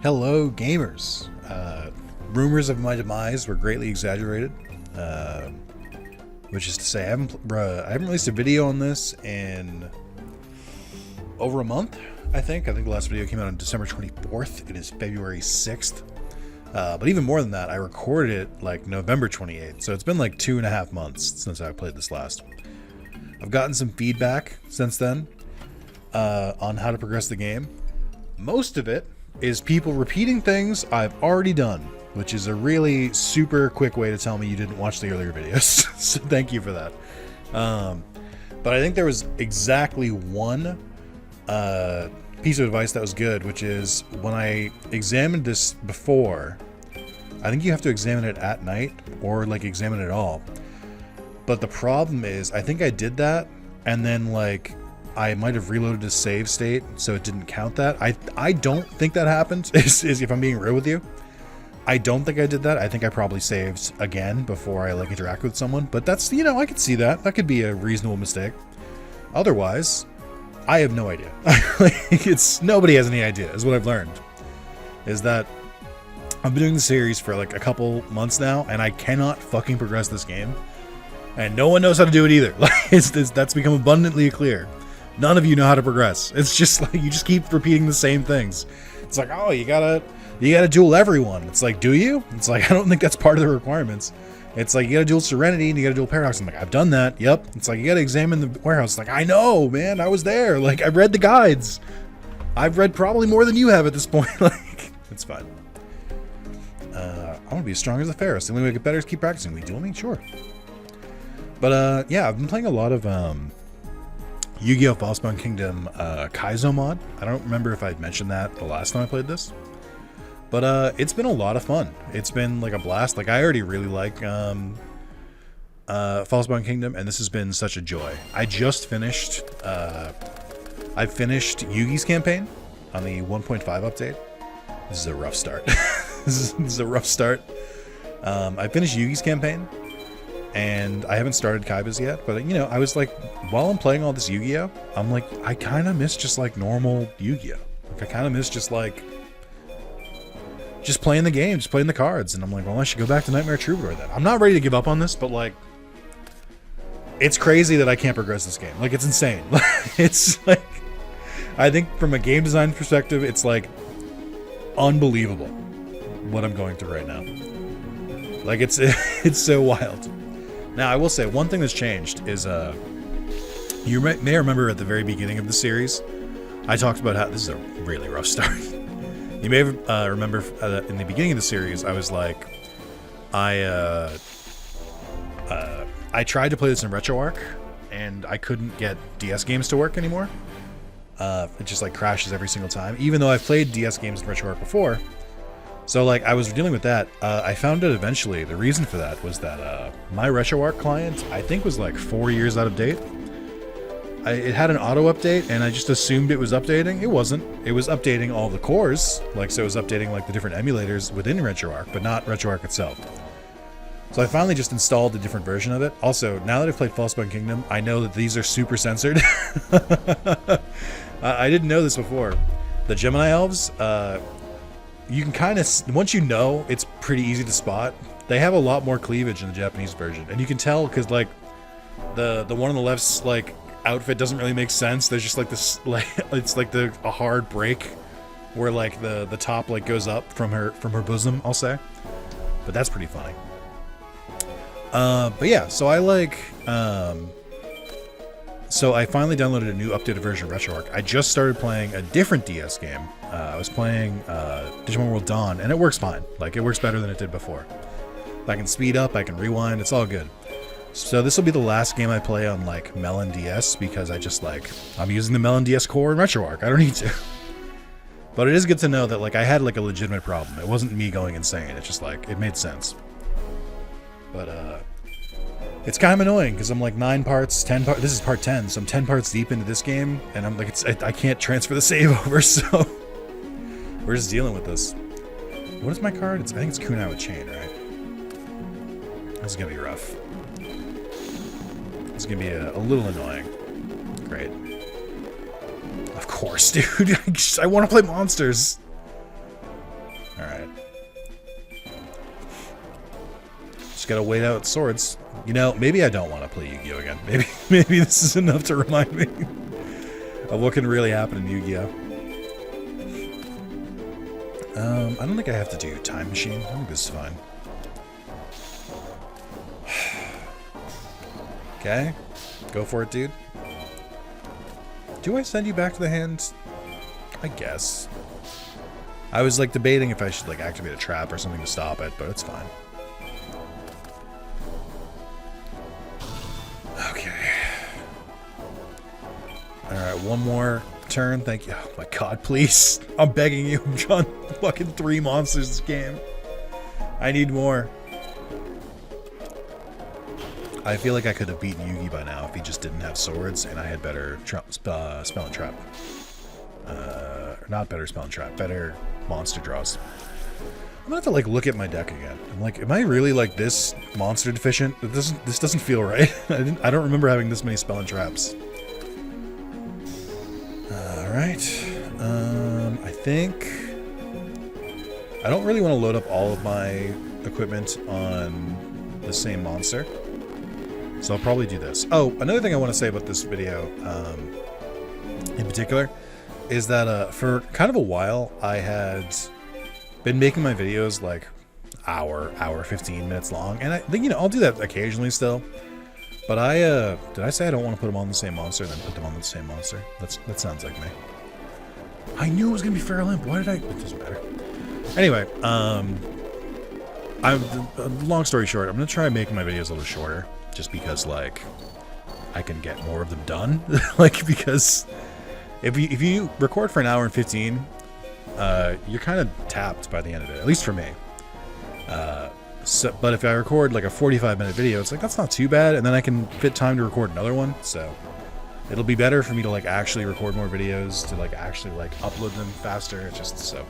Hello, gamers. Rumors of my demise were greatly exaggerated, which is to say, I haven't released a video on this in over a month. I think the last video came out on December 24th. It is February 6th. But even more than that, I recorded it like November 28th. So it's been like 2.5 months since I played this last. I've gotten some feedback since then on how to progress the game. Most of it is people repeating things I've already done, which is a really super quick way to tell me you didn't watch the earlier videos. So thank you for that. But I think there was exactly one piece of advice that was good, which is when I examined this before, I think you have to examine it at night or like examine it all. But the problem is, I think I did that and then like I might have reloaded a save state, so it didn't count that. I don't think that happened, is if I'm being real with you. I don't think I did that. I think I probably saved again before I like interact with someone, but that's, you know, I could see that. That could be a reasonable mistake. Otherwise, I have no idea. Nobody has any idea, is what I've learned. Is that I've been doing the series for like a couple months now, and I cannot fucking progress this game. And no one knows how to do it either. That's become abundantly clear. None of you know how to progress. It's just like you just keep repeating the same things. It's like, oh, you gotta duel everyone. It's like, do you? It's like, I don't think that's part of the requirements. It's like, you gotta duel Serenity and you gotta duel Paradox. I'm like, I've done that. Yep. It's like, you gotta examine the warehouse. It's like, I know, man. I was there. Like, I read the guides. I've read probably more than you have at this point. Like, it's fine. I want to be as strong as the Ferris. The only way to get better is keep practicing. We dueling? Sure. But, yeah, I've been playing a lot of, Yu-Gi-Oh! Falspawn Kingdom Kaizo mod. I don't remember if I mentioned that the last time I played this. But it's been a lot of fun. It's been like a blast. Like, I already really like Falspawn Kingdom, and this has been such a joy. I just finished I finished Yugi's campaign on the 1.5 update. This is a rough start. This is a rough start. I finished Yugi's campaign. And I haven't started Kaiba's yet, but you know, I was like, while I'm playing all this Yu-Gi-Oh, I'm like, I kind of miss just like normal Yu-Gi-Oh. Like, I kind of miss just playing the game, just playing the cards. And I'm like, well, I should go back to Nightmare Troubadour then. I'm not ready to give up on this, but like, it's crazy that I can't progress this game. Like, it's insane. It's like, I think from a game design perspective, it's like unbelievable what I'm going through right now. Like, it's so wild. Now, I will say, one thing that's changed is, you may remember at the very beginning of the series, I talked about how this is a really rough start. You may remember in the beginning of the series, I was like, I tried to play this in RetroArch, and I couldn't get DS games to work anymore. It just like crashes every single time, even though I've played DS games in RetroArch before. So, like, I was dealing with that. I found out eventually the reason for that was that my RetroArch client, I think, was like 4 years out of date. It had an auto-update, and I just assumed it was updating. It wasn't. It was updating all the cores. Like, so it was updating, like, the different emulators within RetroArch, but not RetroArch itself. So I finally just installed a different version of it. Also, now that I've played Falspawn Kingdom, I know that these are super censored. I didn't know this before. The Gemini Elves, you can kind of, once you know, it's pretty easy to spot. They have a lot more cleavage in the Japanese version, and you can tell because like the one on the left's like outfit doesn't really make sense. There's just like this, like it's like a hard break where like the top like goes up from her bosom, I'll say. But that's pretty funny. But yeah, so I like so I finally downloaded a new updated version of RetroArch. I just started playing a different DS game. I was playing Digimon World Dawn, and it works fine. Like, it works better than it did before. I can speed up, I can rewind, it's all good. So this will be the last game I play on, like, Melon DS, because I'm using the Melon DS core in RetroArch. I don't need to. But it is good to know that, like, I had, like, a legitimate problem. It wasn't me going insane. It's just, like, it made sense. But, it's kind of annoying because I'm like 9 parts, 10 parts. This is part 10, so I'm 10 parts deep into this game, and I'm like, I can't transfer the save over, so we're just dealing with this. What is my card? I think it's Kunai with Chain, right? This is gonna be rough. This is gonna be a little annoying. Great. Of course, dude. I want to play monsters. Just gotta wait out swords. You know, maybe I don't want to play Yu-Gi-Oh again. Maybe this is enough to remind me of what can really happen in Yu-Gi-Oh. I don't think I have to do Time Machine. I think this is fine. Okay, go for it, dude. Do I send you back to the hand? I guess. I was like debating if I should like activate a trap or something to stop it, but it's fine. Okay. Alright, one more turn. Thank you. Oh my god, please. I'm begging you. I'm drawing fucking 3 monsters this game. I need more. I feel like I could have beaten Yugi by now if he just didn't have swords and I had better spell and trap. Not better spell and trap, better monster draws. I'm gonna have to like look at my deck again. I'm like, am I really like this monster deficient? This doesn't feel right. I don't remember having this many spell and traps. Alright. I think I don't really want to load up all of my equipment on the same monster. So I'll probably do this. Oh, another thing I want to say about this video, in particular, is that for kind of a while, I had been making my videos like hour 15 minutes long, and I think, you know, I'll do that occasionally still. But did I say I don't want to put them on the same monster, then put them on the same monster? That sounds like me. I knew it was gonna be Feral Imp. Why did I? It doesn't matter. Anyway, long story short, I'm gonna try making my videos a little shorter. Just because, like, I can get more of them done. Like, because if you record for an hour and 15, you're kind of tapped by the end of it. At least for me. But if I record like a 45-minute video, it's like that's not too bad, and then I can fit time to record another one. So it'll be better for me to like actually record more videos, to like actually like upload them faster. It's just so.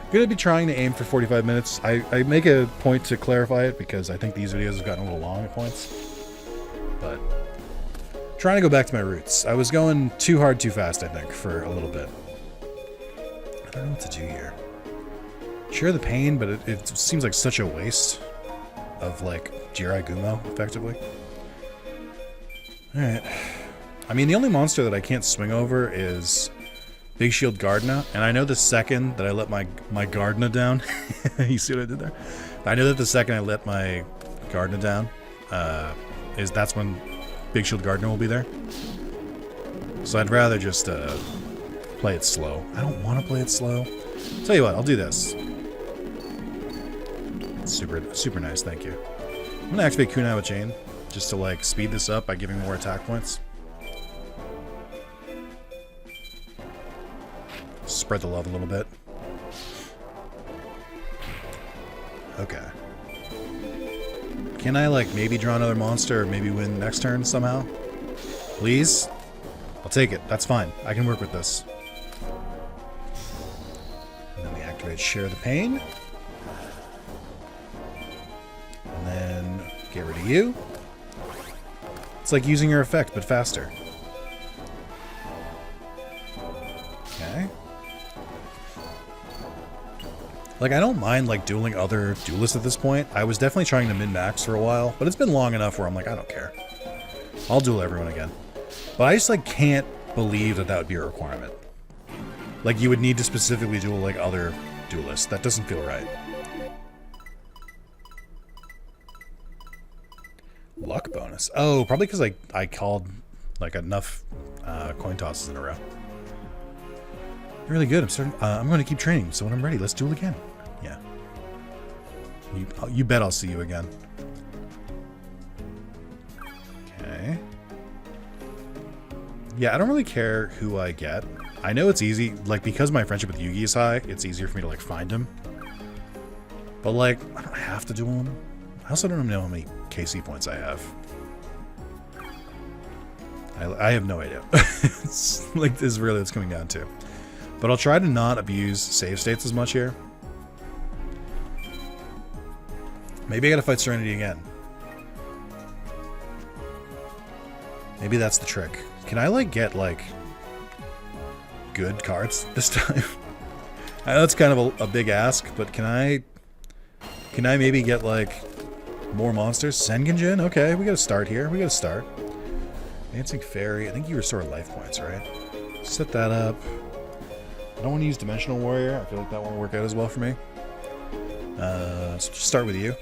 I'm gonna be trying to aim for 45 minutes. I make a point to clarify it because I think these videos have gotten a little long at points. But trying to go back to my roots. I was going too hard too fast, I think, for a little bit. I don't know what to do here. Share the pain, but it seems like such a waste of like Jirai Gumo, effectively. Alright. I mean, the only monster that I can't swing over is Big Shield Gardna, and I know the second that I let my Gardna down, you see what I did there? I know that the second I let my Gardna down, that's when Big Shield Gardna will be there. So I'd rather just play it slow. I don't want to play it slow. Tell you what, I'll do this. Super nice, thank you. I'm gonna activate Kunai with Chain, just to like speed this up by giving more attack points. Spread the love a little bit. Okay. Can I, like, maybe draw another monster or maybe win next turn somehow? Please? I'll take it. That's fine. I can work with this. And then we activate Share the Pain. And then get rid of you. It's like using your effect, but faster. Okay. Like, I don't mind, like, dueling other duelists at this point. I was definitely trying to min-max for a while, but it's been long enough where I'm like, I don't care. I'll duel everyone again. But I just, like, can't believe that that would be a requirement. Like, you would need to specifically duel, like, other duelists. That doesn't feel right. Luck bonus. Oh, probably because I called, like, enough coin tosses in a row. Really good. I'm going to keep training, so when I'm ready, let's duel again. Yeah. You bet I'll see you again. Okay. Yeah, I don't really care who I get. I know it's easy, like, because my friendship with Yugi is high, it's easier for me to, like, find him. But, like, I don't have to duel him. I also don't know how many KC points I have. I have no idea. It's, like, this is really what it's coming down to. But I'll try to not abuse save states as much here. Maybe I gotta fight Serenity again. Maybe that's the trick. Can I, like, get, like, good cards this time? I know it's kind of a big ask, but can I maybe get, like, More monsters. Sengenjin. Okay, we got to start here. We got to start. Dancing Fairy. I think you restore life points, right? Set that up. I don't want to use Dimensional Warrior. I feel like that won't work out as well for me. Let's just start with you.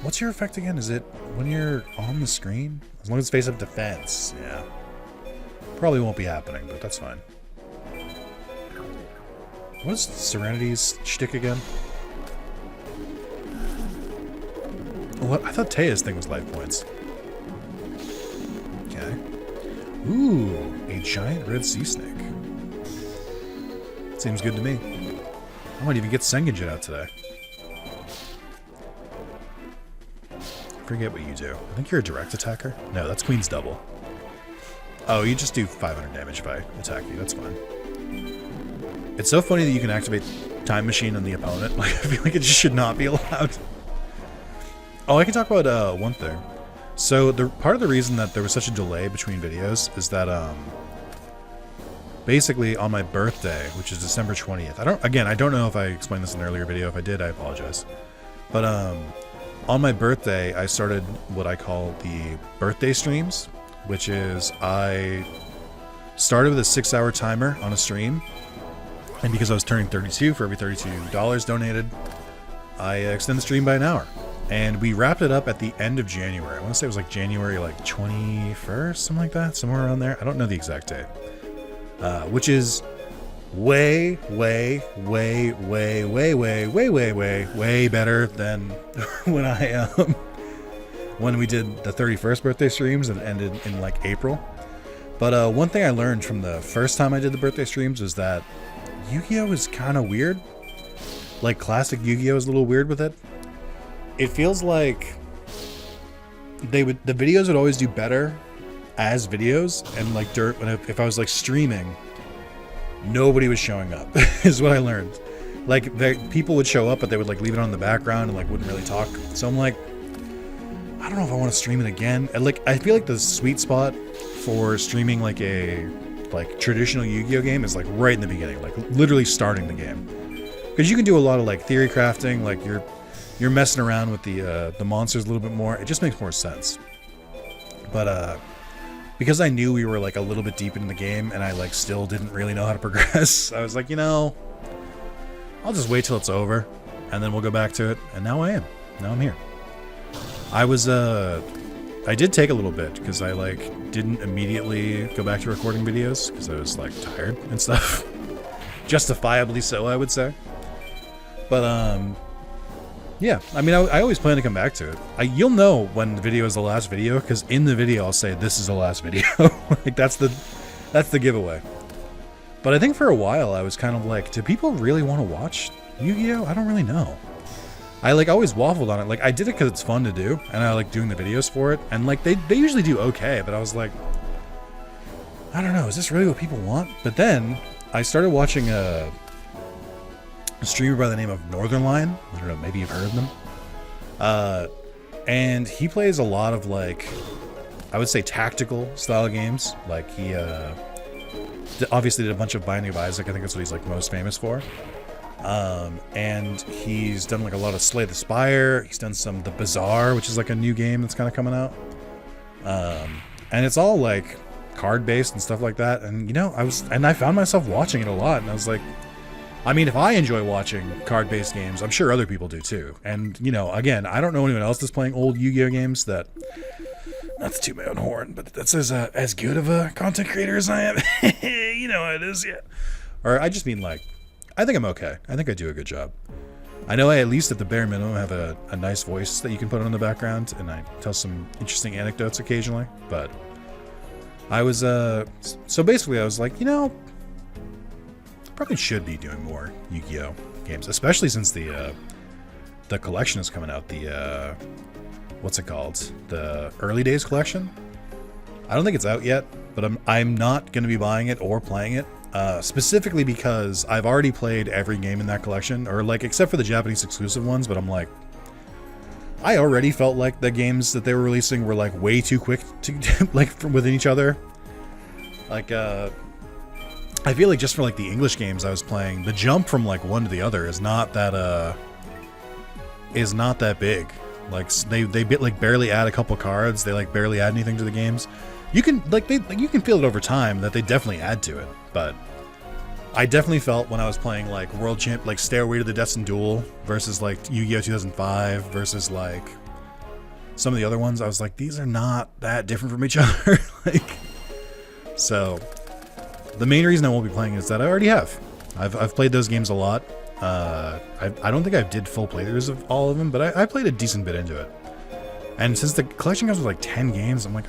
What's your effect again? Is it when you're on the screen? As long as it's face up defense. Yeah. Probably won't be happening, but that's fine. What is Serenity's shtick again? What? I thought Teya's thing was life points. Okay. Ooh, a giant red sea snake. Seems good to me. I might even get Sengenjin out today. Forget what you do. I think you're a direct attacker. No, that's Queen's double. Oh, you just do 500 damage if I attack you. That's fine. It's so funny that you can activate Time Machine on the opponent. Like, I feel like it just should not be allowed. Oh, I can talk about one thing. So, part of the reason that there was such a delay between videos is that, basically on my birthday, which is December 20th. I don't know if I explained this in an earlier video. If I did, I apologize. But, on my birthday, I started what I call the birthday streams, which is I started with a 6-hour timer on a stream. And because I was turning 32 for every $32 donated, I extended the stream by an hour. And we wrapped it up at the end of January. I want to say it was like January 21st, something like that, somewhere around there. I don't know the exact date. Which is way better than when we did the 31st birthday streams and ended in like April. But one thing I learned from the first time I did the birthday streams was that Yugioh is kind of weird. Like classic Yugioh is a little weird with it. It feels like the videos would always do better as videos, and like if I was like streaming, nobody was showing up. Is what I learned. Like people would show up, but they would like leave it on in the background and like wouldn't really talk. So I'm like, I don't know if I want to stream it again. And like I feel like the sweet spot for streaming like a traditional Yu-Gi-Oh game is like right in the beginning, like literally starting the game, because you can do a lot of like theory crafting, like you're messing around with the monsters a little bit more. It just makes more sense. But because I knew we were like a little bit deep into the game and I like still didn't really know how to progress, I was like, I'll just wait till it's over and then we'll go back to it. And now I'm here. I did take a little bit because I like didn't immediately go back to recording videos because I was like tired and stuff. Justifiably so, I would say. But yeah, I mean, I always plan to come back to it. You'll know when the video is the last video, because in the video I'll say this is the last video. Like that's the giveaway. But I think for a while I was kind of like, do people really want to watch Yu-Gi-Oh? I don't really know. I like always waffled on it. Like I did it because it's fun to do, and I like doing the videos for it. And like they usually do okay, but I was like, I don't know, is this really what people want? But then I started watching a streamer by the name of Northern Lion. I don't know, maybe you've heard of them. And he plays a lot of like, I would say tactical style games. Like he obviously did a bunch of Binding of Isaac. I think that's what he's like most famous for. And he's done like a lot of Slay the Spire. He's done some The Bazaar, which is like a new game that's kind of coming out. And it's all like card based and stuff like that. And I found myself watching it a lot, and I was like, I mean, if I enjoy watching card-based games, I'm sure other people do too. And, again, I don't know anyone else that's playing old Yu-Gi-Oh games that, not to toot my own horn, but that's as good of a content creator as I am. You know how it is, yeah. Or I just mean like, I think I'm okay. I think I do a good job. I know I at least at the bare minimum have a nice voice that you can put on the background, and I tell some interesting anecdotes occasionally, but I was, so basically I was like, probably should be doing more Yu-Gi-Oh games, especially since the collection is coming out. The what's it called? The Early Days collection. I don't think it's out yet, but I'm not going to be buying it or playing it, specifically because I've already played every game in that collection, or like except for the Japanese exclusive ones. But I'm like, I already felt like the games that they were releasing were like way too quick to like within each other. Like I feel like just for like the English games I was playing, the jump from like one to the other is not that is not that big. Like they like barely add a couple cards. They like barely add anything to the games. You can you can feel it over time that they definitely add to it. But I definitely felt when I was playing like World Champ, like Stairway to the Destiny Duel versus like Yu-Gi-Oh 2005 versus like some of the other ones, I was like, these are not that different from each other. Like, so the main reason I won't be playing is that I already have. I've played those games a lot. I don't think I did full playthroughs of all of them, but I played a decent bit into it. And since the collection comes with like 10 games, I'm like,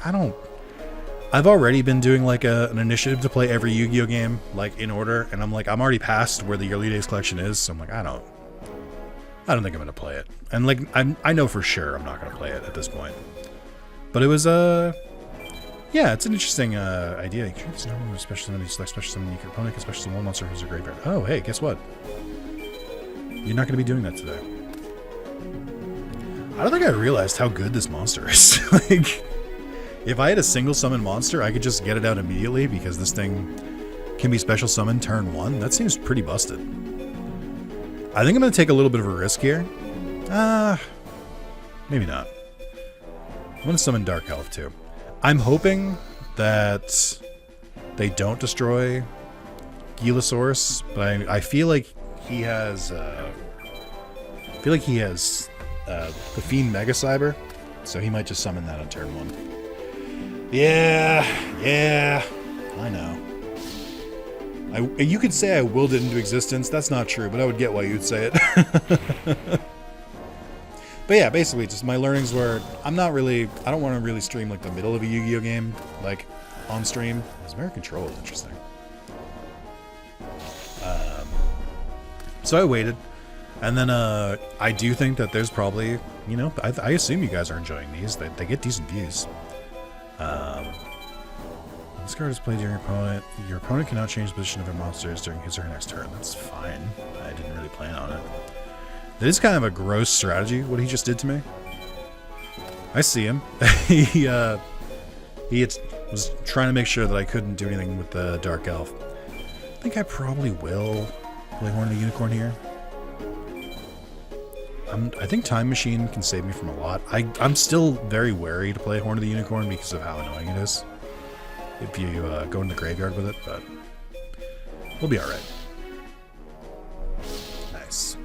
I've already been doing like an initiative to play every Yu-Gi-Oh game like in order, and I'm like, I'm already past where the early days collection is, so I'm like, I don't think I'm gonna play it. And like I know for sure I'm not gonna play it at this point. But it was yeah, it's an interesting idea. Special summon, you select special summon your opponent, special summon one monster who's a graveyard. Oh, hey, guess what? You're not going to be doing that today. I don't think I realized how good this monster is. Like, if I had a single summon monster, I could just get it out immediately because this thing can be special summoned turn 1. That seems pretty busted. I think I'm going to take a little bit of a risk here. Maybe not. I'm going to summon Dark Elf too. I'm hoping that they don't destroy Gilasaurus, but I feel like he has the Fiend Mega Cyber, so he might just summon that on turn 1. Yeah, I know. You could say I willed it into existence. That's not true, but I would get why you'd say it. But yeah, basically, just my learnings were, I don't want to really stream like the middle of a Yu-Gi-Oh game, like on stream. This American Troll is interesting. So I waited, and then I do think that there's probably, you know, I assume you guys are enjoying these. They get decent views. This card is played during your opponent. Your opponent cannot change the position of their monsters during his or her next turn. That's fine. I didn't really plan on it. That is kind of a gross strategy, what he just did to me. I see him. He was trying to make sure that I couldn't do anything with the Dark Elf. I think I probably will play Horn of the Unicorn here. I think Time Machine can save me from a lot. I'm still very wary to play Horn of the Unicorn because of how annoying it is if you go in the graveyard with it, but we'll be alright. Nice.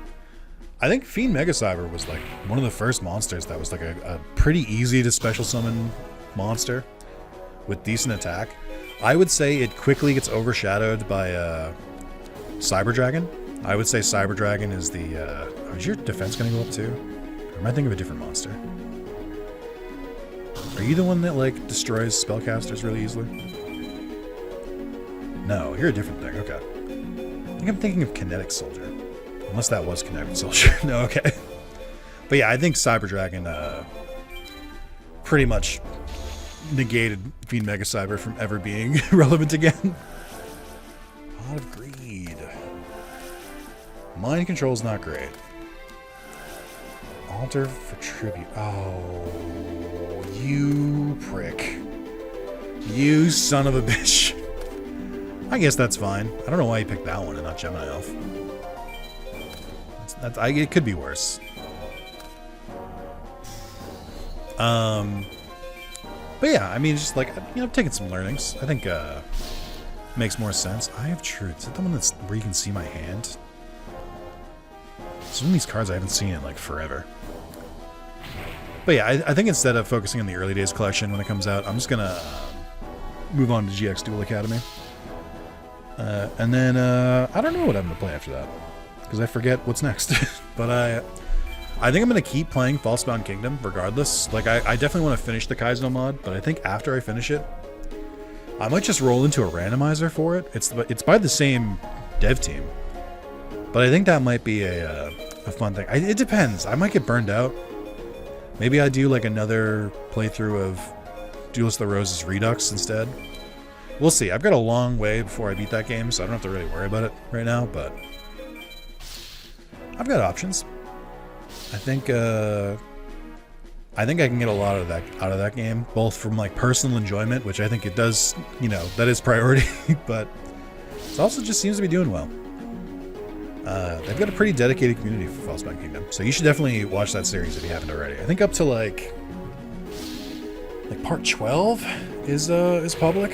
I think Fiend Mega Cyber was like one of the first monsters that was like a pretty easy to special summon monster with decent attack. I would say it quickly gets overshadowed by Cyber Dragon. I would say Cyber Dragon is the... is your defense going to go up too? Or am I thinking of a different monster? Are you the one that like destroys spellcasters really easily? No, you're a different thing. Okay. I think I'm thinking of Kinetic Soldier. Unless that was Kinetic Soldier. No, okay. But yeah, I think Cyber Dragon pretty much negated Fiend Mega Cyber from ever being relevant again. Pot of Greed. Mind Control's not great. Altar for Tribute. Oh, you prick. You son of a bitch. I guess that's fine. I don't know why you picked that one and not Gemini Elf. It could be worse. But yeah, I mean, just like, you know, taking some learnings. I think makes more sense. Eye of Truth. Is that the one that's where you can see my hand? Some of these cards I haven't seen in like forever. But yeah, I think instead of focusing on the early days collection when it comes out, I'm just gonna move on to GX Duel Academy. And then I don't know what I'm gonna play after that because I forget what's next. But I think I'm gonna keep playing Falsebound Kingdom regardless. Like I definitely want to finish the Kaizo mod, but I think after I finish it, I might just roll into a randomizer for it. It's by the same dev team, but I think that might be a fun thing. It depends. I might get burned out. Maybe I do like another playthrough of Duelist of the Roses Redux instead. We'll see. I've got a long way before I beat that game, so I don't have to really worry about it right now, but I've got options. I think I can get a lot of that out of that game, both from like personal enjoyment, which I think it does, you know, that is priority, but it also just seems to be doing well. They've got a pretty dedicated community for Frostbound Kingdom, so you should definitely watch that series if you haven't already. I think up to like part 12 is public.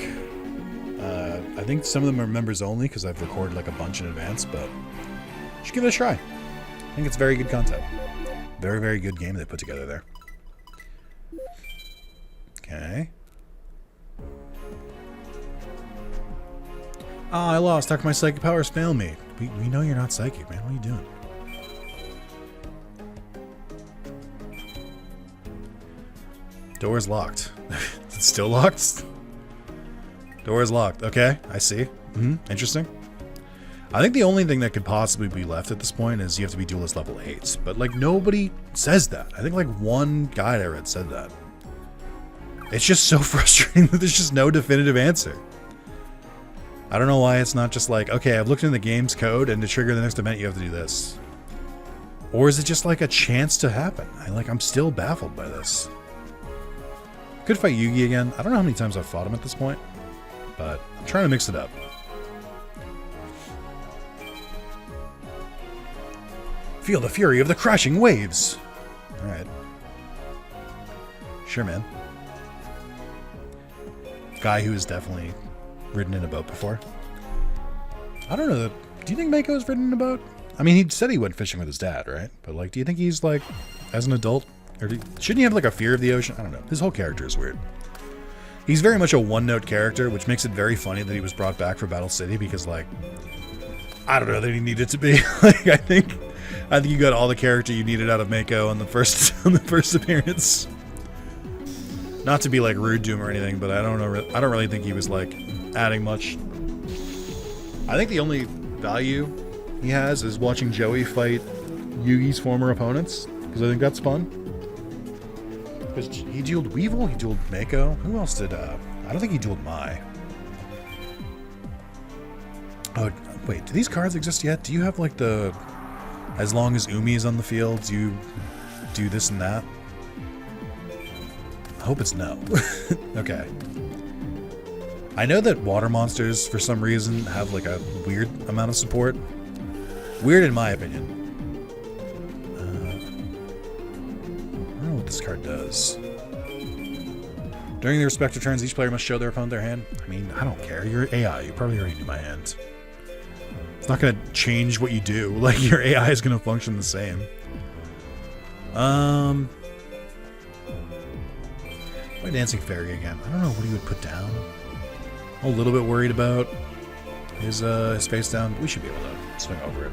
I think some of them are members only because I've recorded like a bunch in advance, but you should give it a try. I think it's very good content. Very, very good game they put together there. Okay. Oh, I lost. How come my psychic powers fail me? We know you're not psychic, man. What are you doing? Door's locked. Is it still locked? Door is locked. Okay, I see. Interesting. I think the only thing that could possibly be left at this point is you have to be duelist level 8. But, like, nobody says that. I think, like, one guide I read said that. It's just so frustrating that there's just no definitive answer. I don't know why it's not just like, okay, I've looked in the game's code, and to trigger the next event, you have to do this. Or is it just, like, a chance to happen? I'm still baffled by this. Could fight Yugi again. I don't know how many times I've fought him at this point, but I'm trying to mix it up. Feel the fury of the crashing waves. Alright. Sure, man. Guy who has definitely ridden in a boat before. I don't know. Do you think Mako's ridden in a boat? I mean, he said he went fishing with his dad, right? But, like, do you think he's, like, as an adult? Or shouldn't he have, like, a fear of the ocean? I don't know. His whole character is weird. He's very much a one-note character, which makes it very funny that he was brought back for Battle City because, like, I don't know that he needed to be. Like, I think you got all the character you needed out of Mako on the first appearance. Not to be like rude to him or anything, but I don't really think he was like adding much. I think the only value he has is watching Joey fight Yugi's former opponents, because I think that's fun. Because he dueled Weevil, he dueled Mako. Who else did? I don't think he dueled Mai. Oh wait, do these cards exist yet? Do you have like the as long as Umi is on the field, you do this and that? I hope it's no. Okay. I know that water monsters, for some reason, have like a weird amount of support. Weird in my opinion. I don't know what this card does. During their respective turns, each player must show their opponent their hand. I mean, I don't care. You're AI. You probably already knew my hand. It's not going to change what you do. Like, your AI is going to function the same. Why Dancing Fairy again? I don't know what he would put down. I'm a little bit worried about his face down. We should be able to swing over it.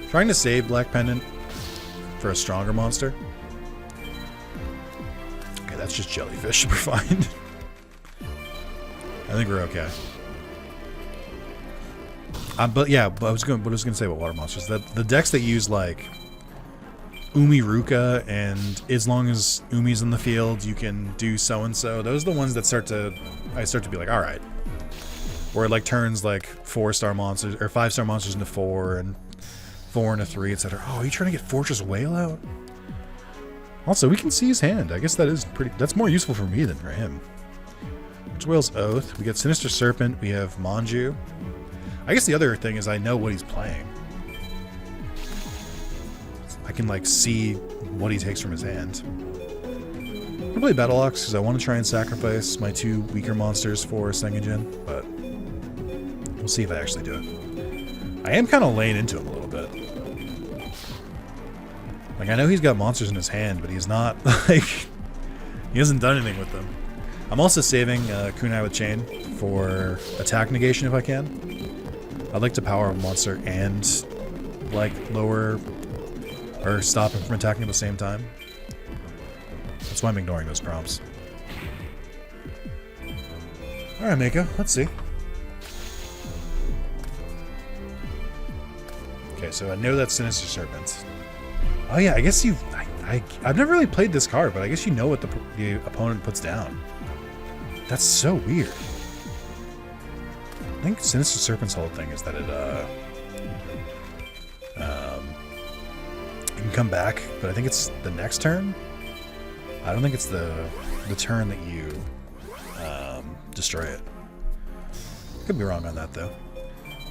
Trying to save Black Pendant for a stronger monster. Okay, that's just Jellyfish. We're fine. I think we're okay. But yeah, what I was gonna say about water monsters, that the decks that use like Umi Ruka and as long as Umi's in the field, you can do so and so. Those are the ones that I start to be like, all right. Where it like turns like 4-star monsters or 5-star monsters into 4 and 4 into 3, etc. Oh, are you trying to get Fortress Whale out? Also, we can see his hand. I guess that's more useful for me than for him. Fortress Whale's Oath. We get Sinister Serpent. We have Manju. I guess the other thing is I know what he's playing. I can like see what he takes from his hand. I'm gonna play Battle Ox because I want to try and sacrifice my 2 weaker monsters for Sengaijin, but we'll see if I actually do it. I am kind of laying into him a little bit. Like, I know he's got monsters in his hand, but he's not, like, he hasn't done anything with them. I'm also saving Kunai with Chain for attack negation if I can. I'd like to power a monster and, like, lower or stop him from attacking at the same time. That's why I'm ignoring those prompts. Alright, Mako, let's see. Okay, so I know that's Sinister Serpent. Oh yeah, I guess I've never really played this card, but I guess you know what the opponent puts down. That's so weird. I think Sinister Serpent's whole thing is that it can come back, but I think it's the next turn. I don't think it's the turn that you destroy it. Could be wrong on that though.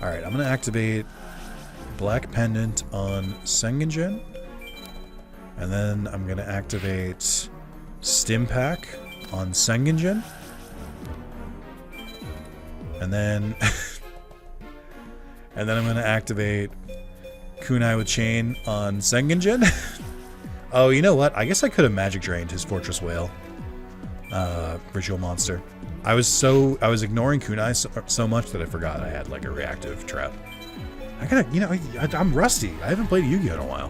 All right, I'm gonna activate Black Pendant on Sengenjin. And then I'm going to activate Stim Pack on Sengenjin. And then... and then I'm going to activate Kunai with Chain on Sengenjin. Oh, you know what? I guess I could have Magic Drained his Fortress Whale. Ritual Monster. I was ignoring Kunai so much that I forgot I had like a reactive trap. I gotta, you know, I'm rusty. I haven't played Yu-Gi-Oh in a while.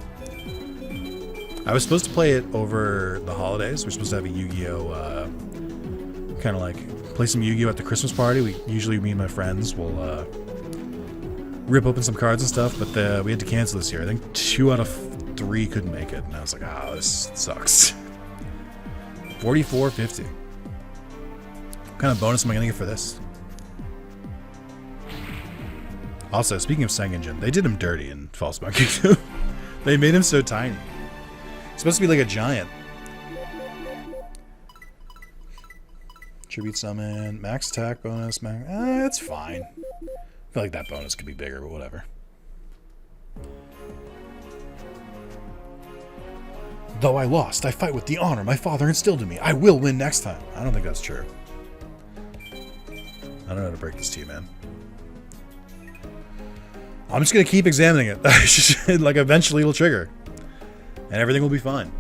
I was supposed to play it over the holidays. We're supposed to have a Yu-Gi-Oh, kind of like play some Yu-Gi-Oh at the Christmas party. Me and my friends will rip open some cards and stuff, but we had to cancel this year. I think 2 out of 3 couldn't make it, and I was like, oh, this sucks. 44.50. What kind of bonus am I gonna get for this? Also, speaking of Sengenjin, they did him dirty in False Monkey 2. They made him so tiny. He's supposed to be like a giant. Tribute summon, max attack bonus, it's fine. I feel like that bonus could be bigger, but whatever. Though I lost, I fight with the honor my father instilled in me. I will win next time. I don't think that's true. I don't know how to break this to you, man. I'm just going to keep examining it. Like, eventually it'll trigger. And everything will be fine.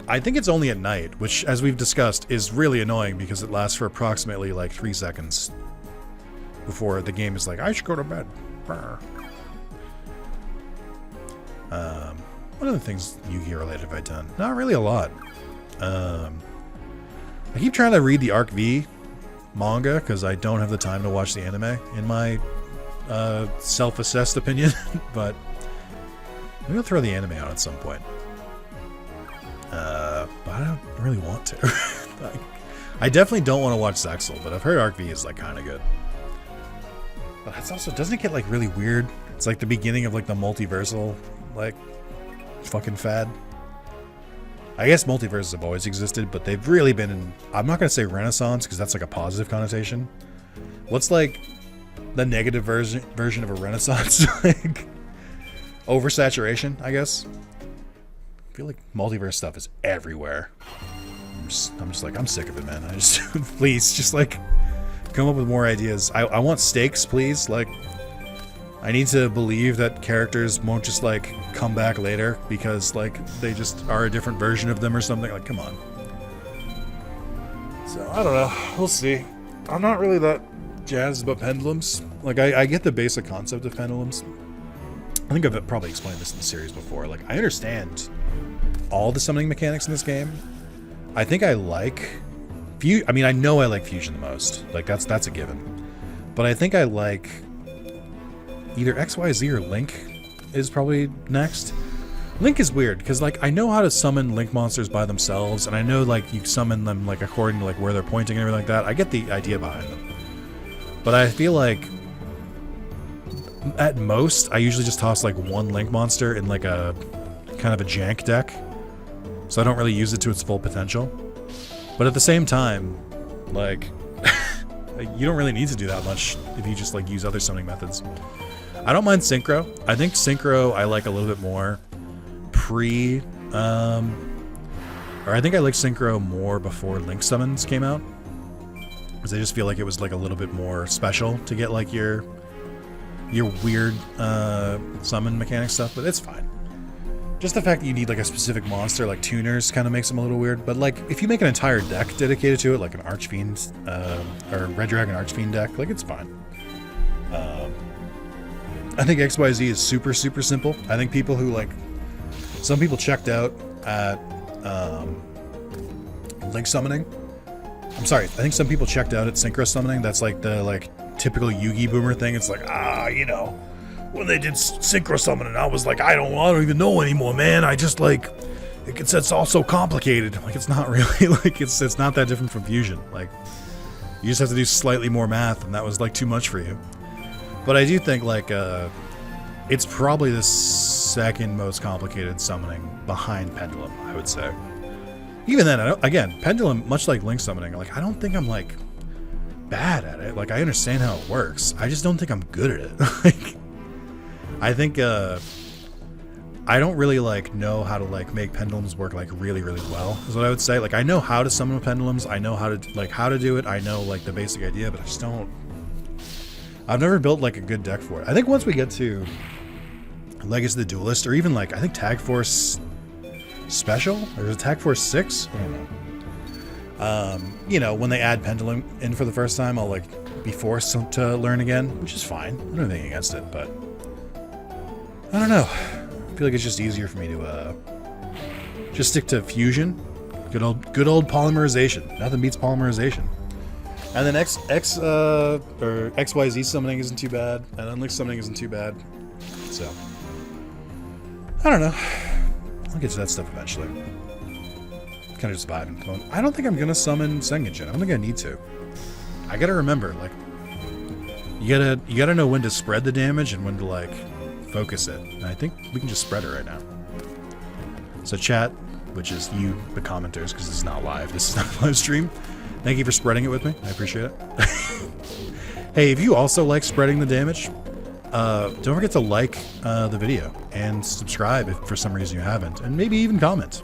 I think it's only at night, which, as we've discussed, is really annoying because it lasts for approximately, like, 3 seconds. Before the game is like, I should go to bed. What other things Yu-Gi-Oh related have I done? Not really a lot. I keep trying to read the Arc V manga because I don't have the time to watch the anime, in my self-assessed opinion. But maybe I'll throw the anime out at some point. But I don't really want to. Like, I definitely don't want to watch Zexal, but I've heard Arc V is like kind of good. But that's also, doesn't it get like really weird? It's like the beginning of like the multiversal like fucking fad. I guess multiverses have always existed, but they've really been in, I'm not going to say Renaissance because that's like a positive connotation. What's like the negative version of a Renaissance? Like oversaturation, I guess. I feel like multiverse stuff is everywhere. I'm just like, I'm sick of it, man. I just please just like come up with more ideas. I want stakes, please. Like, I need to believe that characters won't just like come back later because like they just are a different version of them or something. Like, come on. So I don't know. We'll see. I'm not really that jazzed about pendulums. Like, I get the basic concept of pendulums. I think I've probably explained this in the series before. Like, I understand all the summoning mechanics in this game. I think I like I know I like fusion the most. Like, that's a given. But I think I like either XYZ or Link is probably next. Link is weird because like I know how to summon Link monsters by themselves, and I know like you summon them like according to like where they're pointing and everything like that. I get the idea behind them. But I feel like at most I usually just toss like one Link monster in like a kind of a jank deck. So I don't really use it to its full potential. But at the same time, like, you don't really need to do that much if you just, like, use other summoning methods. I don't mind Synchro. I think Synchro I like a little bit more or I think I like Synchro more before Link Summons came out. Because I just feel like it was, like, a little bit more special to get, like, your weird summon mechanic stuff, but it's fine. Just the fact that you need like a specific monster, like tuners, kind of makes them a little weird. But like, if you make an entire deck dedicated to it, like an Archfiend or Red Dragon Archfiend deck, like it's fine. I think XYZ is super, super simple. I think people who like, some people checked out at Link summoning. I'm sorry, I think some people checked out at Synchro summoning. That's like the like typical Yugi boomer thing. It's like, you know, when they did Synchro Summoning, I was like, I don't even know anymore, man. I just like, it's all so complicated. Like, it's not really, like, it's not that different from Fusion. Like, you just have to do slightly more math, and that was, like, too much for you. But I do think, like, it's probably the second most complicated summoning behind Pendulum, I would say. Even then, again, Pendulum, much like Link Summoning, like, I don't think I'm, like, bad at it. Like, I understand how it works. I just don't think I'm good at it. Like, I think I don't really like know how to like make pendulums work like really well, is what I would say. Like I know how to summon pendulums, I know how to do it, I know like the basic idea, but I just don't. I've never built like a good deck for it. I think once we get to Legacy of the Duelist, or even like I think Tag Force Special, or is it Tag Force 6? I don't know. You know, when they add pendulum in for the first time, I'll like be forced to learn again, which is fine. I don't have anything against it, but I don't know. I feel like it's just easier for me to just stick to fusion. Good old polymerization. Nothing beats polymerization. And then XYZ summoning isn't too bad, and Unleash summoning isn't too bad. So I don't know. I'll get to that stuff eventually. Kind of just vibing. I don't think I'm gonna summon Sengenjin. I don't think I need to. I gotta remember, like, you gotta know when to spread the damage and when to like focus it. And I think we can just spread it right now. So chat, which is you, the commenters, because this is not live. This is not a live stream. Thank you for spreading it with me. I appreciate it. Hey, if you also like spreading the damage, don't forget to like the video and subscribe if for some reason you haven't, and maybe even comment.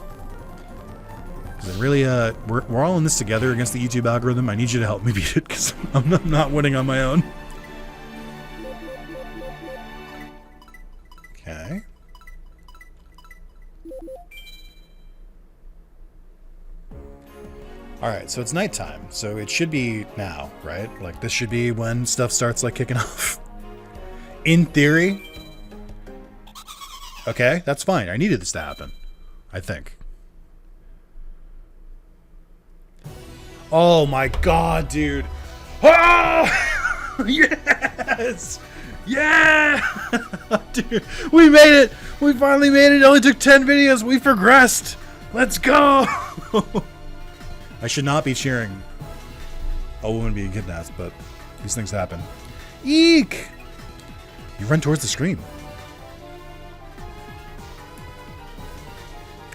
Because it really, we're all in this together against the YouTube algorithm. I need you to help me beat it because I'm not winning on my own. Okay. Alright, so it's nighttime, so it should be now, right? Like, this should be when stuff starts, like, kicking off. In theory. Okay, that's fine. I needed this to happen. I think. Oh my god, dude. Oh! Yes! Yeah! Dude, we made it! We finally made it! It only took 10 videos! We progressed! Let's go! I should not be cheering a woman being kidnapped, but these things happen. Eek! You run towards the screen.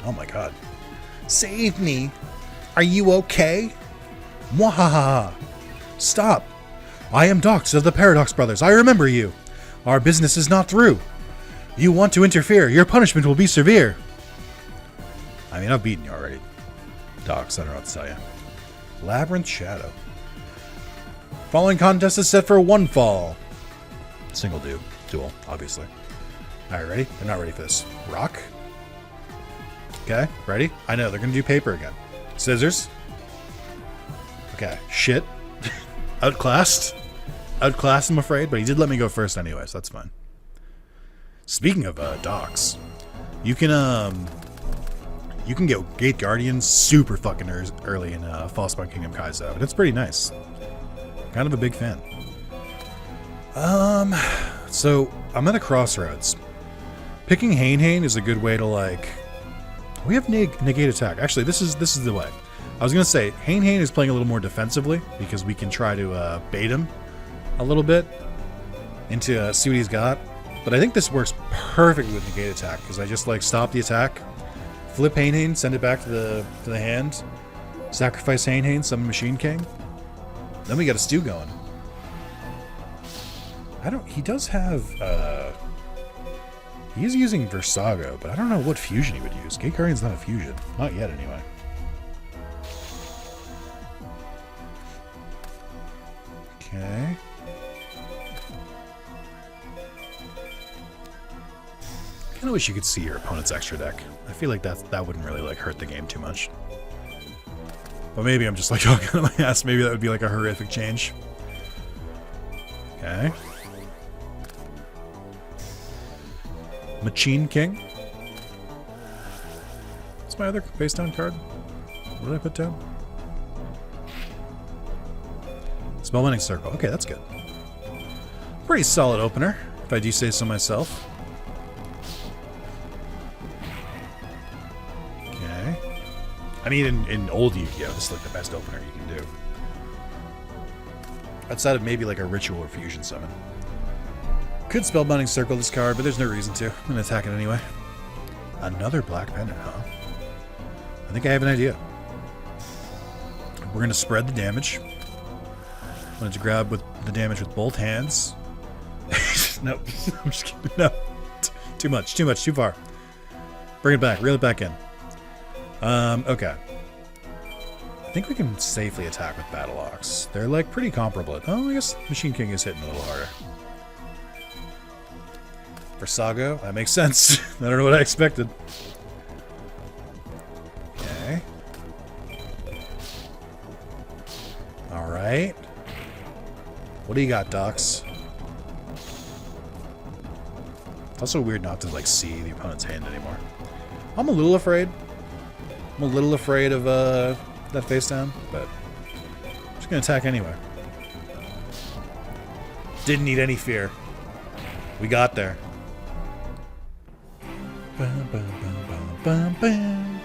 Oh my god. Save me! Are you okay? Mwahaha! Stop! I am Dox of the Paradox Brothers. I remember you. Our business is not through. You want to interfere. Your punishment will be severe. I mean, I've beaten you already. Dox, I don't know what to tell you. Labyrinth Shadow. Following contest is set for one fall. Single duel, obviously. Alright, ready? They're not ready for this. Rock. Okay, ready? I know, they're gonna do paper again. Scissors. Okay, shit. Outclassed. Outclassed, I'm afraid, but he did let me go first anyway, so that's fine. Speaking of Dox, you can get Gate Guardian super fucking early in Falspawn Kingdom Kaizo, and it's pretty nice. Kind of a big fan. So I'm at a crossroads. Picking Hain is a good way to like. We have negate attack. Actually, this is the way. I was gonna say Hain is playing a little more defensively because we can try to bait him a little bit into see what he's got. But I think this works perfectly with negate attack because I just like stop the attack, flip Hain, send it back to the hand, sacrifice Hain, summon Machine King. Then we got a stew going. He does have, he is using Versago, but I don't know what fusion he would use. Gate Guardian's not a fusion. Not yet, anyway. Okay. I kinda wish you could see your opponent's extra deck. I feel like that wouldn't really, like, hurt the game too much. But maybe I'm just, like, talking out of my ass. Maybe that would be, like, a horrific change. Okay. Machine King. What's my other face down card? What did I put down? Spellbinding Circle. Okay, that's good. Pretty solid opener, if I do say so myself. Okay. I mean, in old Yugioh, this is like the best opener you can do. Outside of maybe like a ritual or fusion summon. Could Spellbinding Circle this card, but there's no reason to. I'm going to attack it anyway. Another Black Pendant, huh? I think I have an idea. We're going to spread the damage. I'm going to grab with the damage with both hands. No, I'm just kidding. No. Too much, too far. Bring it back, reel it back in. Okay. I think we can safely attack with Battle Ox. They're like pretty comparable. Oh, I guess Machine King is hitting a little harder. For Sago, that makes sense. I don't know what I expected. Okay. Alright. What do you got, Docs? It's also weird not to, like, see the opponent's hand anymore. I'm a little afraid. I'm a little afraid of, that face down, but I'm just gonna attack anyway. Didn't need any fear. We got there. Bum, bum, bum, bum, bum.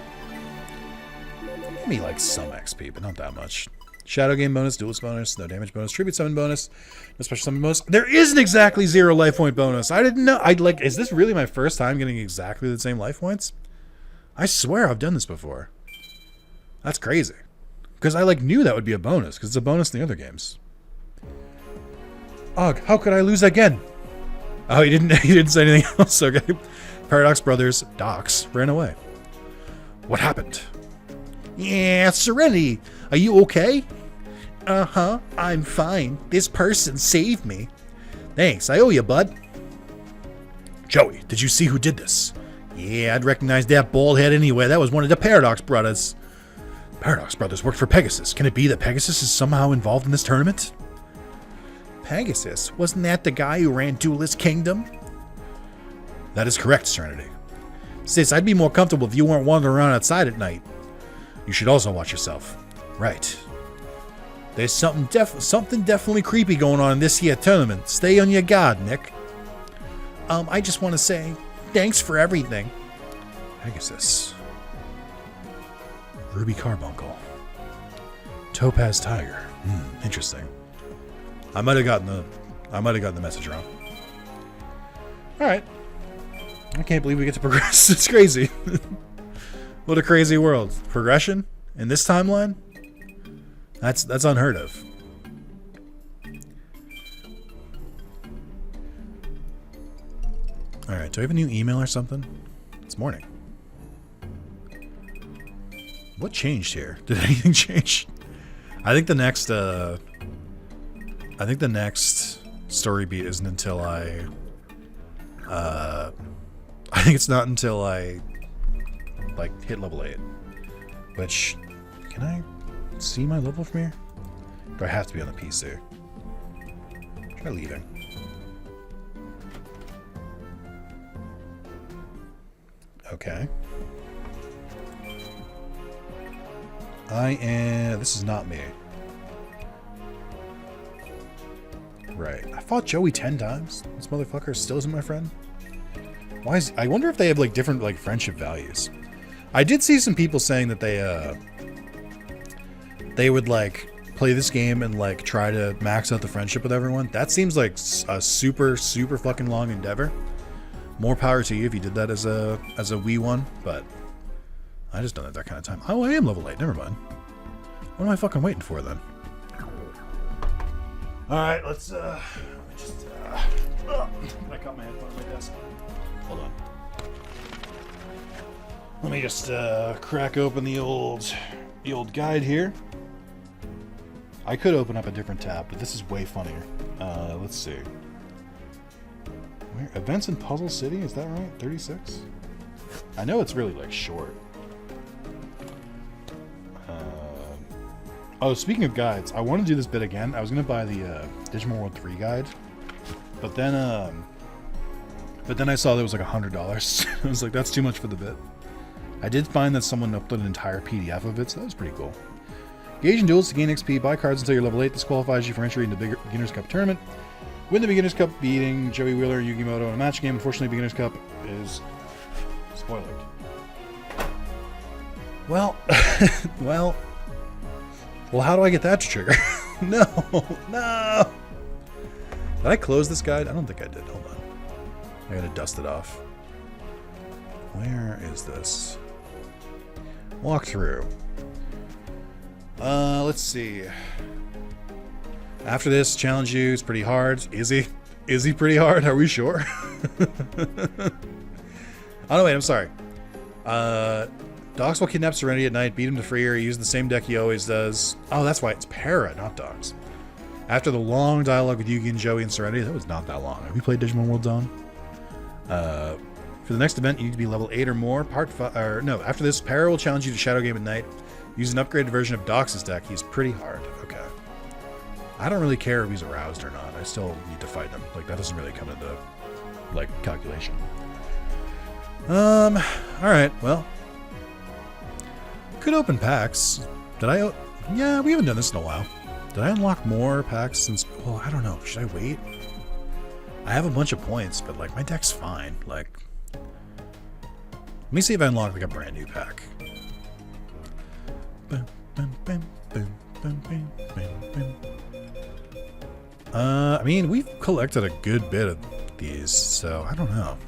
Give me like some XP, but not that much. Shadow game bonus, duelist bonus, no damage bonus, tribute summon bonus, no special summon bonus. There isn't exactly 0 life point bonus. I didn't know. Is this really my first time getting exactly the same life points? I swear I've done this before. That's crazy. Because I like knew that would be a bonus, because it's a bonus in the other games. Ugh, how could I lose again? Oh, he didn't say anything else. Okay. Paradox Brothers, Docs, ran away. What happened? Yeah, Serenity. Are you okay? Uh-huh, I'm fine. This person saved me. Thanks, I owe you, bud. Joey, did you see who did this? Yeah, I'd recognize that bald head anyway. That was one of the Paradox Brothers. Paradox Brothers worked for Pegasus. Can it be that Pegasus is somehow involved in this tournament? Pegasus? Wasn't that the guy who ran Duelist Kingdom? That is correct, Serenity. Sis, I'd be more comfortable if you weren't wandering around outside at night. You should also watch yourself. Right. There's something definitely creepy going on in this here tournament. Stay on your guard, Nick. I just want to say, thanks for everything. Pegasus. Ruby Carbuncle. Topaz Tiger. Interesting. I might have gotten the message wrong. Alright. I can't believe we get to progress. It's crazy. What a crazy world. Progression in this timeline? That's unheard of. Alright, do I have a new email or something? It's morning. What changed here? Did anything change? I think the next story beat isn't until I think it's not until I like hit level 8. Which, can I see my level from here? Do I have to be on the PC? Try leaving. Okay. This is not me. Right. I fought Joey 10 times. This motherfucker still isn't my friend. Why is... I wonder if they have, like, different, like, friendship values. I did see some people saying that they would, like, play this game and, like, try to max out the friendship with everyone. That seems like a super, super fucking long endeavor. More power to you if you did that as a Wii one, but I just don't have that kind of time. Oh, I am level 8. Never mind. What am I fucking waiting for, then? Alright, let's, I caught my headphone on my desk. Hold on. Let me just, crack open the old guide here. I could open up a different tab, but this is way funnier. Let's see. Where, Events in Puzzle City, is that right? 36? I know it's really, like, short. Oh, speaking of guides, I want to do this bit again. I was going to buy the Digimon World 3 guide, but then I saw there was like $100. I was like, that's too much for the bit. I did find that someone uploaded an entire PDF of it, so that was pretty cool. Engage in duels to gain XP, buy cards until you're level 8. This qualifies you for entry into the Beginner's Cup tournament. Win the Beginner's Cup beating Joey Wheeler and Yugioh in a match game. Unfortunately, Beginner's Cup is spoiled. Well, well, how do I get that to trigger? No. Did I close this guide? I don't think I did. Hold on. I gotta dust it off. Where is this? Walk through. Let's see. After this, challenge you. It's pretty hard. Is he? Is he pretty hard? Are we sure? Oh, no, wait, I'm sorry. Dox will kidnap Serenity at night, beat him to free her, use the same deck he always does. Oh, that's why it's Para, not Dox. After the long dialogue with Yugi and Joey and Serenity, that was not that long. Have you played Digimon World Dawn? For the next event, you need to be level 8 or more. After this, Para will challenge you to Shadow Game at night. Use an upgraded version of Dox's deck. He's pretty hard. Okay. I don't really care if he's aroused or not. I still need to fight him. Like, that doesn't really come into, like, calculation. Alright, well. Could open packs. Yeah, we haven't done this in a while. Did I unlock more packs since... Well, I don't know. Should I wait? I have a bunch of points, but, like, my deck's fine. Like... Let me see if I unlock, like, a brand new pack. I mean, we've collected a good bit of these, so I don't know.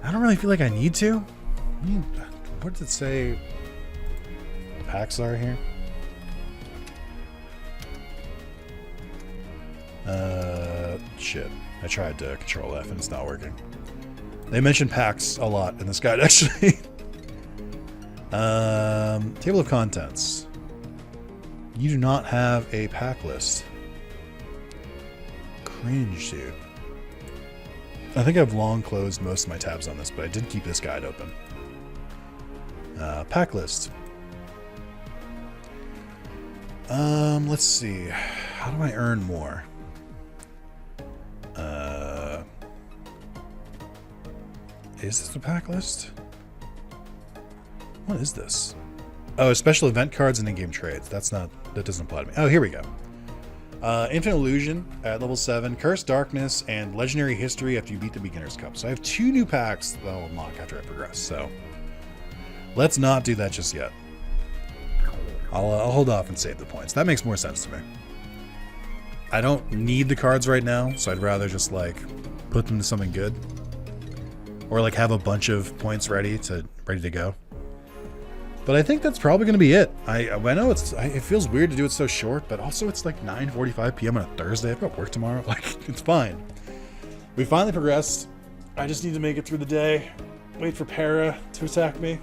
I don't really feel like I need to. I mean, what does it say the packs are here? Shit. I tried to Control F and it's not working. They mention packs a lot in this guide, actually. Table of contents. You do not have a pack list. Cringe, dude. I think I've long closed most of my tabs on this, but I did keep this guide open. Pack list. Let's see. How do I earn more? Is this a pack list? What is this? Oh, special event cards and in-game trades. That doesn't apply to me. Oh, here we go. Infinite Illusion at level 7, Cursed Darkness, and Legendary History after you beat the Beginner's Cup. So I have 2 new packs that I'll unlock after I progress. So let's not do that just yet. I'll hold off and save the points. That makes more sense to me. I don't need the cards right now, so I'd rather just like put them to something good, or like have a bunch of points ready to go. But I think that's probably going to be it. I know it feels weird to do it so short, but also it's like 9:45 p.m. on a Thursday. I've got work tomorrow. Like, it's fine. We finally progressed. I just need to make it through the day. Wait for Para to attack me.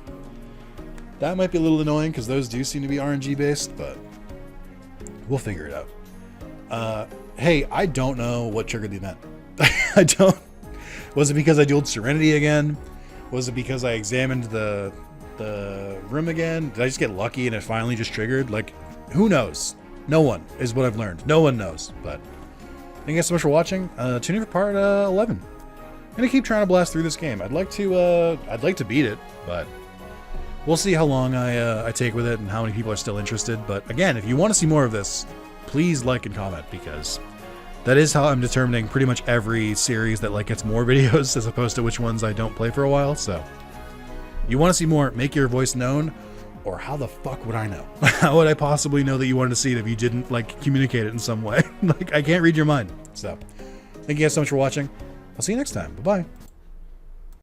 That might be a little annoying because those do seem to be RNG based, but we'll figure it out. Hey, I don't know what triggered the event. I don't. Was it because I dueled Serenity again? Was it because I examined the room again? Did I just get lucky and it finally just triggered? Like, who knows? No one is what I've learned. No one knows. But thank you guys so much for watching. Tune in for part 11. I'm gonna keep trying to blast through this game. I'd like to beat it, but we'll see how long I take with it and how many people are still interested. But again, if you want to see more of this, please like and comment, because that is how I'm determining pretty much every series that like gets more videos as opposed to which ones I don't play for a while. So you want to see more, make your voice known, or how the fuck would I know? How would I possibly know that you wanted to see it if you didn't like communicate it in some way? Like, I can't read your mind. So thank you guys so much for watching. I'll see you next time. Bye-bye.